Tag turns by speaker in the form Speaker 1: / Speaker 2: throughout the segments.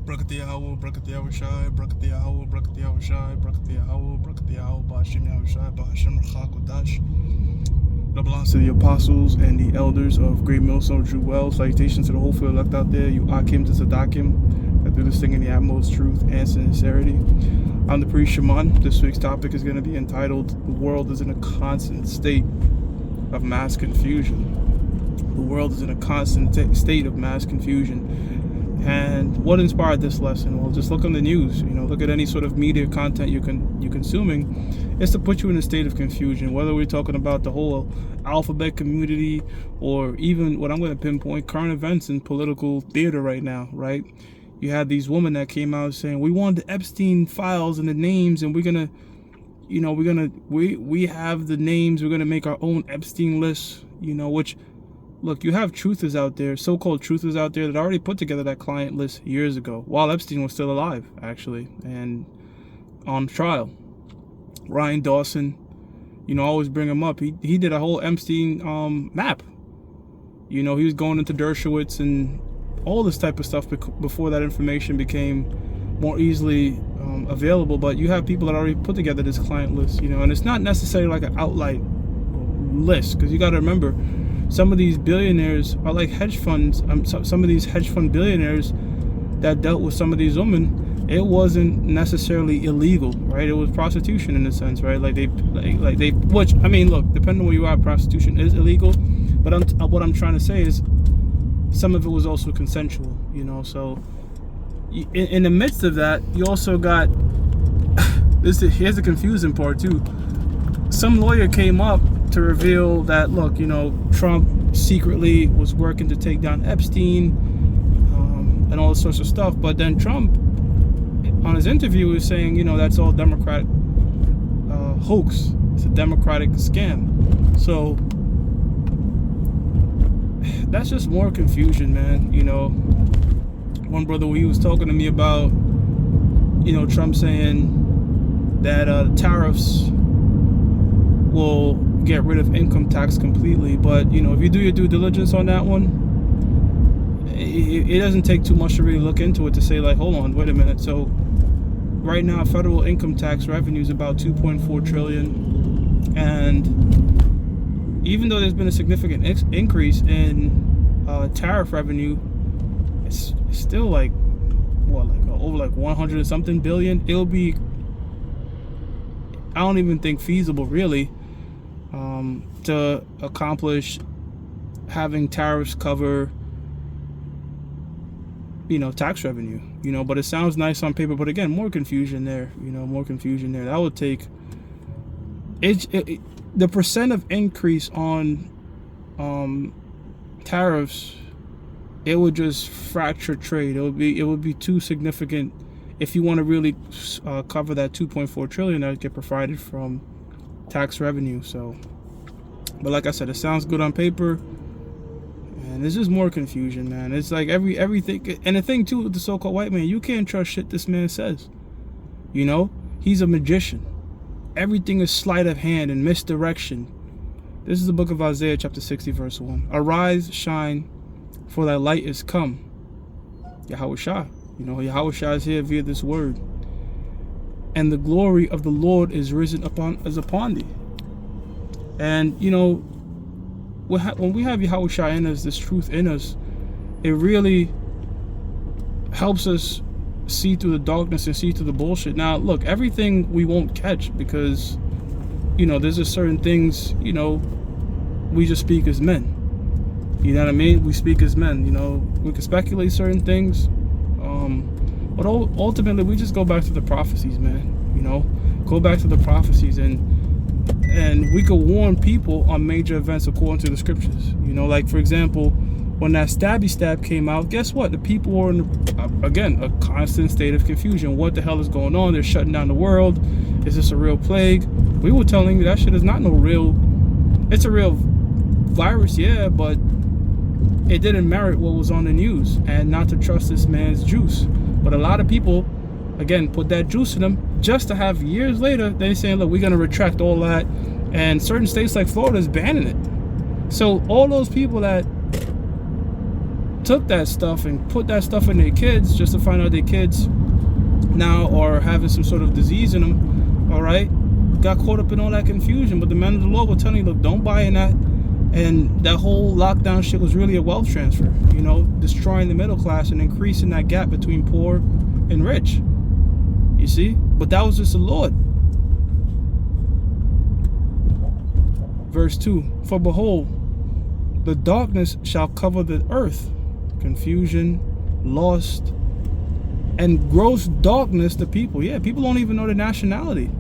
Speaker 1: Brakati Yahweh, Brakati Yahushai, Brakati Yahweh, Brakati Yahushai, Brakati Yahweh, Brakati Yahweh, Ba'ashim Yahushai, Ba'ashim Rachakodash. That belongs to the apostles and the elders of Great Millstone True Well. Salutations to the whole field elect out there. You Akim to Sadakim that do this thing in the utmost truth and sincerity. I'm the priest Shaman. This week's topic is going to be entitled, The World is in a Constant State of Mass Confusion. The world is in a constant state of mass confusion. And what inspired this lesson? Well, just look on the news. Look at any sort of media content you're consuming. It's to put you in a state of confusion. Whether we're talking about the whole alphabet community, or even what I'm going to pinpoint, current events in political theater right now. Right? You had these women that came out saying, "We want the Epstein files and the names, and we have the names. We're gonna make our own Epstein list." Which. Look, you have truthers out there, so-called truthers out there, that already put together that client list years ago, while Epstein was still alive, actually, and on trial. Ryan Dawson, always bring him up. He did a whole Epstein map. He was going into Dershowitz and all this type of stuff before that information became more easily available. But you have people that already put together this client list, and it's not necessarily like an outline list, because you got to remember, some of these billionaires are like hedge funds. Some of these hedge fund billionaires that dealt with some of these women, it wasn't necessarily illegal, right? It was prostitution in a sense, right? Which, I mean, look, depending on where you are, prostitution is illegal. But what I'm trying to say is, some of it was also consensual, So, in the midst of that, you also got here's the confusing part too. Some lawyer came up to reveal that, look, Trump secretly was working to take down Epstein and all sorts of stuff. But then Trump, on his interview, was saying, that's all Democratic hoax. It's a Democratic scam. So that's just more confusion, man. One brother, he was talking to me about, Trump saying that tariffs will get rid of income tax completely, but if you do your due diligence on that one, it doesn't take too much to really look into it to say, like, hold on, wait a minute. So right now, federal income tax revenue is about 2.4 trillion, and even though there's been a significant increase in tariff revenue, it's still like over 100 and something billion. It'll be, I don't even think feasible really to accomplish having tariffs cover tax revenue, but it sounds nice on paper. But again, more confusion there. That would take the percent of increase on tariffs. It would just fracture trade. It would be too significant if you want to really cover that 2.4 trillion that would get provided from tax revenue. So, but like I said, it sounds good on paper, and it's just more confusion, man. It's like everything. And the thing too with the so-called white man, you can't trust shit this man says. He's a magician. Everything is sleight of hand and misdirection. This is the book of Isaiah, chapter 60, verse 1. Arise, shine, for thy light is come. Yahushua. Yahushua is here via this word. And the glory of the Lord is risen upon thee. And, when we have Yahushua in us, this truth in us, it really helps us see through the darkness and see through the bullshit. Now, look, everything we won't catch, because, there's just certain things, we just speak as men. You know what I mean? We speak as men. We can speculate certain things. But ultimately, we just go back to the prophecies, man. Go back to the prophecies, and we could warn people on major events according to the scriptures. Like, for example, when that stabby stab came out, guess what? The people were in, again, a constant state of confusion. What the hell is going on? They're shutting down the world. Is this a real plague? We were telling you that shit is not no real. It's a real virus, yeah, but it didn't merit what was on the news, and not to trust this man's juice. But a lot of people, again, put that juice in them just to have years later, they saying, look, we're going to retract all that. And certain states like Florida is banning it. So all those people that took that stuff and put that stuff in their kids just to find out their kids now are having some sort of disease in them, all right, got caught up in all that confusion. But the man of the Lord will tell you, look, don't buy in that. And that whole lockdown shit was really a wealth transfer, you know, destroying the middle class and increasing that gap between poor and rich, you see. But that was just the Lord. Verse 2, for behold, the darkness shall cover the earth, confusion, lost, and gross darkness the people. Yeah, people don't even know their nationality.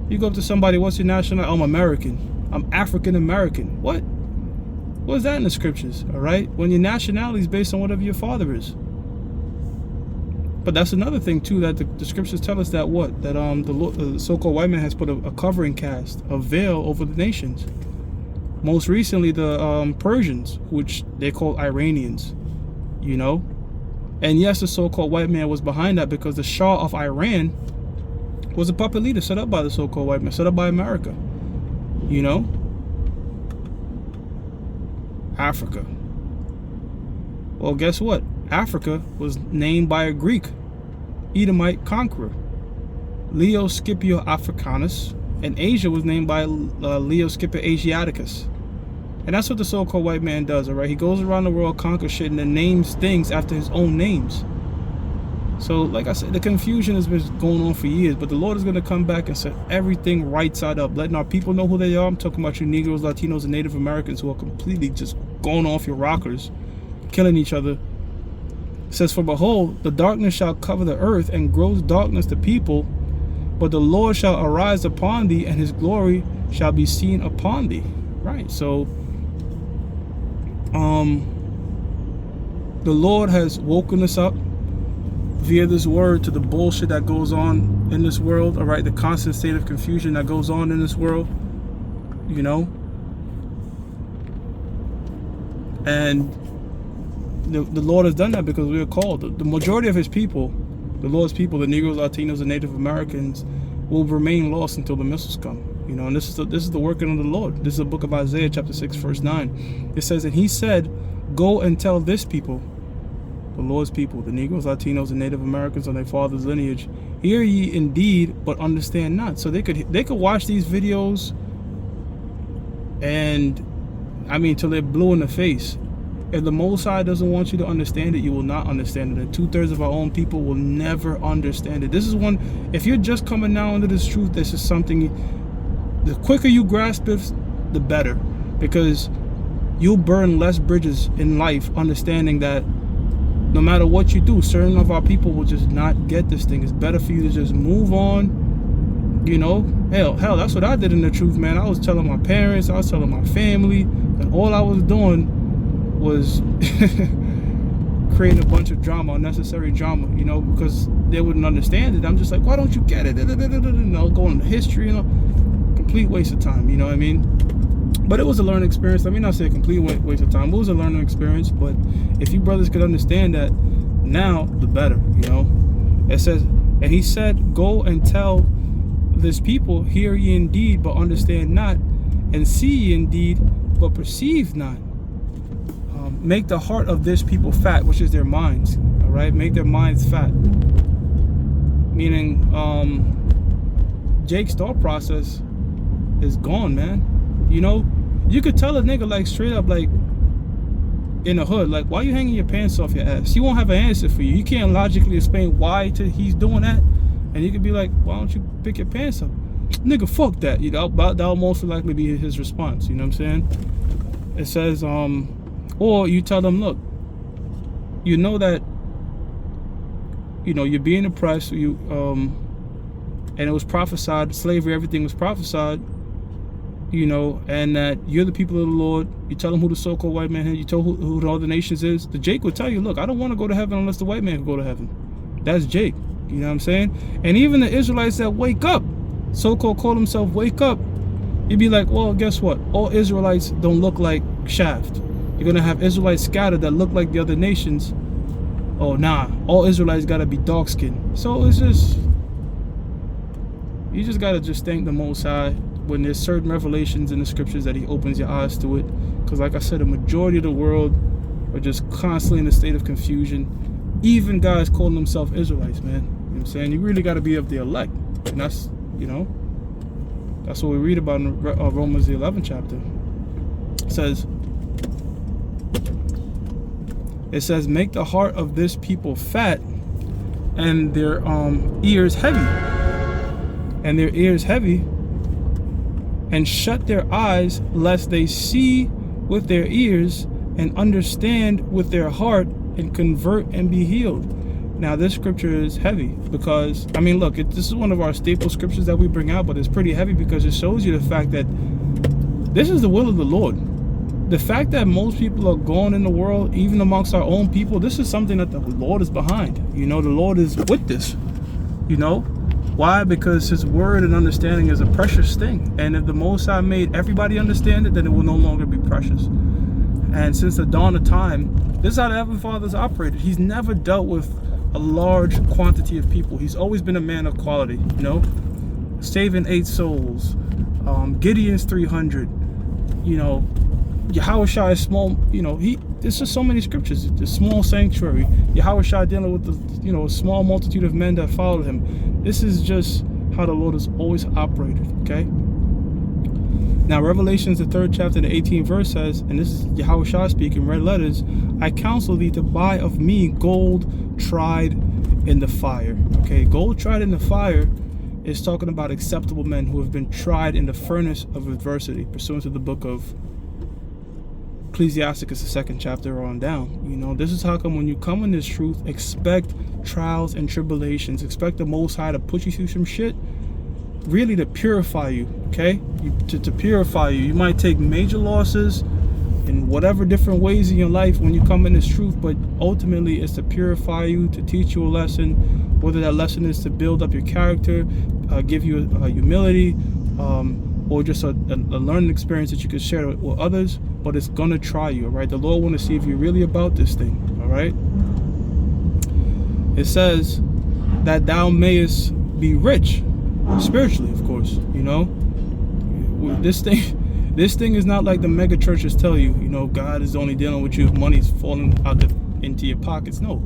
Speaker 1: You go up to somebody, what's your nationality? I'm American. I'm African American. What? What is that in the scriptures? All right, when your nationality is based on whatever your father is. But that's another thing too, that the scriptures tell us that what? That the so-called white man has put a covering cast, a veil over the nations. Most recently, the Persians, which they call Iranians, you know. And yes, the so-called white man was behind that because the Shah of Iran was a puppet leader set up by the so-called white man, set up by America, you know. Africa. Well, guess what? Africa was named by a Greek Edomite conqueror, Leo Scipio Africanus, and Asia was named by Leo Scipio Asiaticus. And that's what the so-called white man does, all right? He goes around the world, conquers shit, and then names things after his own names. So, like I said, the confusion has been going on for years, but the Lord is going to come back and set everything right side up, letting our people know who they are. I'm talking about you Negroes, Latinos, and Native Americans who are completely just going off your rockers, killing each other. It says, for behold, the darkness shall cover the earth, and gross darkness the people, but the Lord shall arise upon thee, and his glory shall be seen upon thee. Right, so the Lord has woken us up via this word to the bullshit that goes on in this world, all right, the constant state of confusion that goes on in this world, you know. And the Lord has done that because we are called. The majority of his people, the Lord's people, the Negroes, Latinos, and Native Americans, will remain lost until the missiles come, you know. And this is the working of the Lord. This is the book of Isaiah chapter 6 verse 9. It says, and he said, go and tell this people, the Lord's people, the Negroes, Latinos, and Native Americans on their father's lineage, hear ye indeed, but understand not. So they could watch these videos, and I mean, till they're blue in the face. If the Most High doesn't want you to understand it, you will not understand it. And 2/3 of our own people will never understand it. This is one, if you're just coming now into this truth, this is something, the quicker you grasp it, the better. Because you'll burn less bridges in life, understanding that no matter what you do, certain of our people will just not get this thing. It's better for you to just move on, you know. Hell, that's what I did in the truth, man. I was telling my parents, I was telling my family, and all I was doing was creating a bunch of drama, unnecessary drama, you know, because they wouldn't understand it. I'm just like, why don't you get it? You know, going into history, you know, complete waste of time, you know what I mean? But it was a learning experience. Let me not say a complete waste of time. It was a learning experience. But if you brothers could understand that now, the better, you know. It says, and he said, go and tell this people, hear ye indeed, but understand not, and see ye indeed, but perceive not. Make the heart of this people fat, which is their minds. All right, make their minds fat. Meaning, Jake's thought process is gone, man. You know, you could tell a nigga like straight up, like in the hood, like, why you hanging your pants off your ass? He won't have an answer for you. You can't logically explain why he's doing that, and you could be like, why don't you pick your pants up? Nigga, fuck that. You know, that'll most likely be his response. You know what I'm saying? It says, or you tell them, look, you know that, you know, you're being oppressed. And it was prophesied, slavery, everything was prophesied. You know, and that you're the people of the Lord. You tell them who the so-called white man is. You tell who the other nations is. The Jake will tell you, look, I don't want to go to heaven unless the white man can go to heaven. That's Jake. You know what I'm saying? And even the Israelites that wake up, so-called call themselves wake up, you'd be like, well, guess what? All Israelites don't look like Shaft. You're going to have Israelites scattered that look like the other nations. Oh, nah. All Israelites got to be dark-skinned. So it's just, you just got to just thank the Most High when there's certain revelations in the scriptures that he opens your eyes to it. Because like I said, the majority of the world are just constantly in a state of confusion. Even guys calling themselves Israelites, man. You know what I'm saying? You really got to be of the elect. And that's, that's what we read about in Romans, the 11th chapter. It says, make the heart of this people fat and their ears heavy. And their ears heavy. And shut their eyes, lest they see with their ears and understand with their heart and convert and be healed. Now, this scripture is heavy because, look, this is one of our staple scriptures that we bring out, but it's pretty heavy because it shows you the fact that this is the will of the Lord. The fact that most people are going in the world, even amongst our own people, this is something that the Lord is behind. The Lord is with this. Why? Because His word and understanding is a precious thing. And if the Most High made everybody understand it, then it will no longer be precious. And since the dawn of time, this is how the Heavenly Father's operated. He's never dealt with a large quantity of people. He's always been a man of quality, saving 8 souls, Gideon's 300, Yahushua is small, there's just so many scriptures. The small sanctuary, Yahushua dealing with the, a small multitude of men that followed him. This is just how the Lord has always operated, okay? Now, Revelations, the 3rd chapter, the 18th verse says, and this is Yahushua speaking, red letters, I counsel thee to buy of me gold tried in the fire. Okay, gold tried in the fire is talking about acceptable men who have been tried in the furnace of adversity, pursuant to the book of Ecclesiasticus, the 2nd chapter on down. This is how come when you come in this truth, expect trials and tribulations. Expect the Most High to put you through some shit, really to purify you, okay? To purify you. You might take major losses in whatever different ways in your life when you come in this truth, but ultimately it's to purify you, to teach you a lesson, whether that lesson is to build up your character, give you humility, or just a learning experience that you can share with others. But it's gonna try you, all right? The Lord want to see if you're really about this thing, all right? It says that thou mayest be rich, spiritually, of course. This thing is not like the mega churches tell you. God is only dealing with you if money's falling out into your pockets. No,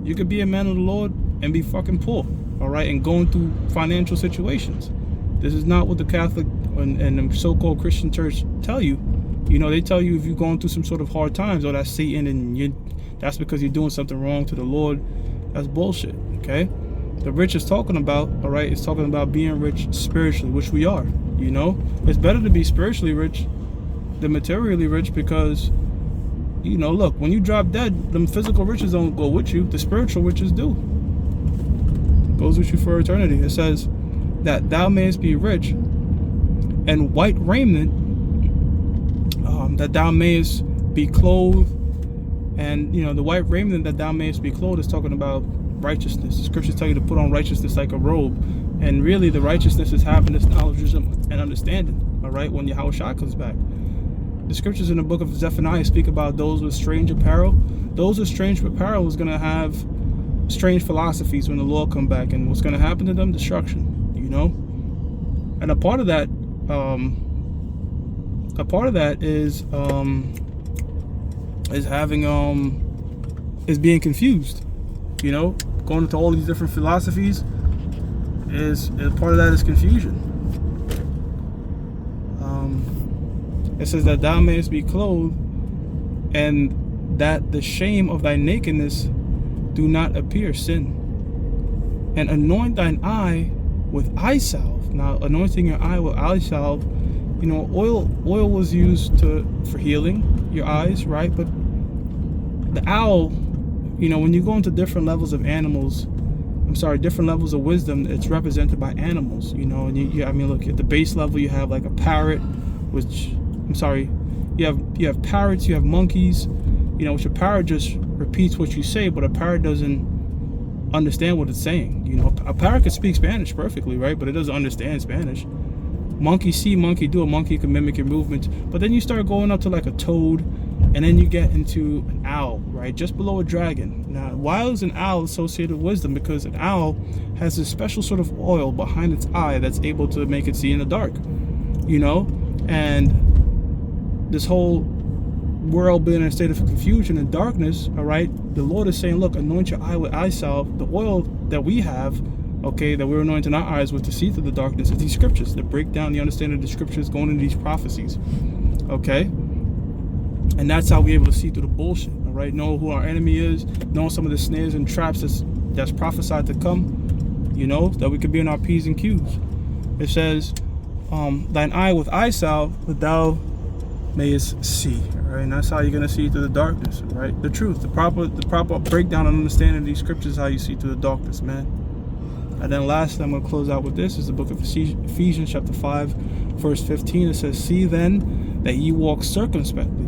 Speaker 1: you could be a man of the Lord and be fucking poor, all right, and going through financial situations. This is not what the Catholic and the so-called Christian church tell you. They tell you if you're going through some sort of hard times, that's Satan, and that's because you're doing something wrong to the Lord. That's bullshit, okay? The rich is talking about, all right, it's talking about being rich spiritually, which we are, It's better to be spiritually rich than materially rich because, look, when you drop dead, them physical riches don't go with you. The spiritual riches do. Goes with you for eternity. It says that thou mayest be rich and white raiment, that thou mayest be clothed. And the white raiment that thou mayest be clothed is talking about righteousness. The scriptures tell you to put on righteousness like a robe, and really the righteousness is having this knowledge and understanding, all right, when Yahushua comes back. The scriptures in the book of Zephaniah speak about those with strange apparel. Those with strange apparel is going to have strange philosophies when the Lord come back, and what's going to happen to them? Destruction, and a part of that is being confused, going into all these different philosophies is part of that is confusion. It says that thou mayest be clothed, and that the shame of thy nakedness do not appear, sin, and anoint thine eye with eye salve. Now, anointing your eye with eye salve, oil was used for healing your eyes, right? But the owl, when you go into different levels of different levels of wisdom, it's represented by animals, and look, at the base level you have like a parrot, you have parrots, you have monkeys, which a parrot just repeats what you say, but a parrot doesn't understand what it's saying. A parrot can speak Spanish perfectly, right? But it doesn't understand Spanish. Monkey see, monkey do. A monkey can mimic your movements. But then you start going up to like a toad, and then you get into an owl, right? Just below a dragon. Now, why is an owl associated with wisdom? Because an owl has this special sort of oil behind its eye that's able to make it see in the dark, and this whole world being in a state of confusion and darkness, all right, the Lord is saying, look, anoint your eye with eye salve. The oil that we have, okay, that we're anointing our eyes with to see through the darkness is these scriptures, to break down the understanding of the scriptures going into these prophecies, okay? And that's how we're able to see through the bullshit, all right? Know who our enemy is, know some of the snares and traps that's prophesied to come, you know, that we could be in our P's and Q's. It says, thine eye with eye salve, that thou mayest see, right? And that's how you're gonna see through the darkness, right? The truth, the proper breakdown and understanding of these scriptures is how you see through the darkness, man. And then lastly, I'm gonna close out with this. Is the book of Ephesians, chapter 5, verse 15. It says, "See then that ye walk circumspectly."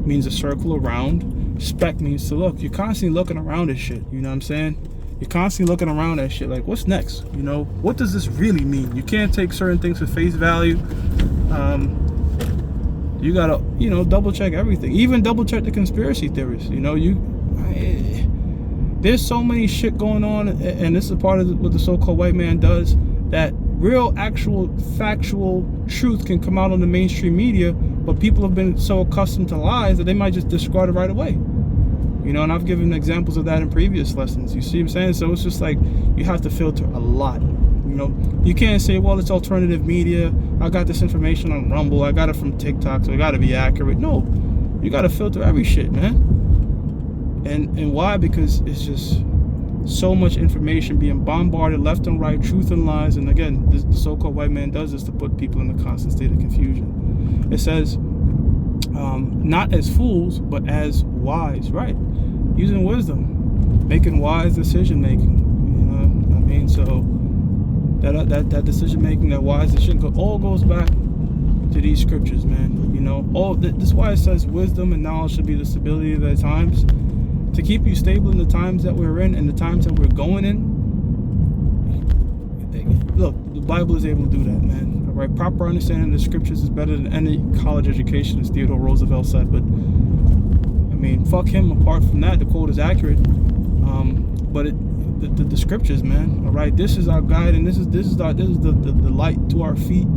Speaker 1: Means a circle around. Spec means to look. You're constantly looking around at shit. You know what I'm saying? You're constantly looking around at shit. Like, what's next? You know, what does this really mean? You can't take certain things for face value. You gotta, you know, double check everything. Even double check the conspiracy theories. You know, there's so many shit going on, and this is part of what the so-called white man does, that real, actual, factual truth can come out on the mainstream media, but people have been so accustomed to lies that they might just discard it right away. You know, and I've given examples of that in previous lessons. You see what I'm saying? So it's just like, you have to filter a lot. You know, you can't say, well, it's alternative media. I got this information on Rumble. I got it from TikTok, so it got to be accurate. No, you got to filter every shit, man. And why? Because it's just so much information being bombarded left and right, truth and lies. And again, the so-called white man does this to put people in a constant state of confusion. It says, not as fools, but as wise, right? Using wisdom, making wise decision making. You know, I mean, so that decision making, that wise decision, all goes back to these scriptures, man. You know, this is why it says wisdom and knowledge should be the stability of the times, to keep you stable in the times that we're in and the times that we're going in. Look, the Bible is able to do that, man. All right, proper understanding of the scriptures is better than any college education, as Theodore Roosevelt said. But I mean, fuck him. Apart from that, the quote is accurate. But the scriptures, man. All right, this is our guide, and this is the light to our feet.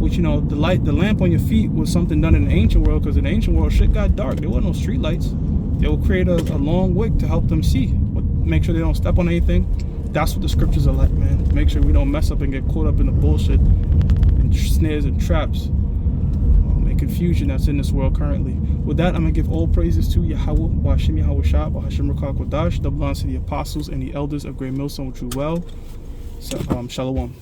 Speaker 1: Which, you know, the lamp on your feet was something done in the ancient world, because in the ancient world shit got dark. There were no street lights. They will create a long wick to help them see, but make sure they don't step on anything. That's what the scriptures are like, man. To make sure we don't mess up and get caught up in the bullshit and snares and traps and confusion that's in this world currently. With that, I'm going to give all praises to Yahweh, wa Hashem Yahweh Shah, wa Hashem Rakah Kodash, double honors to the apostles and the elders of Great Millstone, which you well. So, Shalom.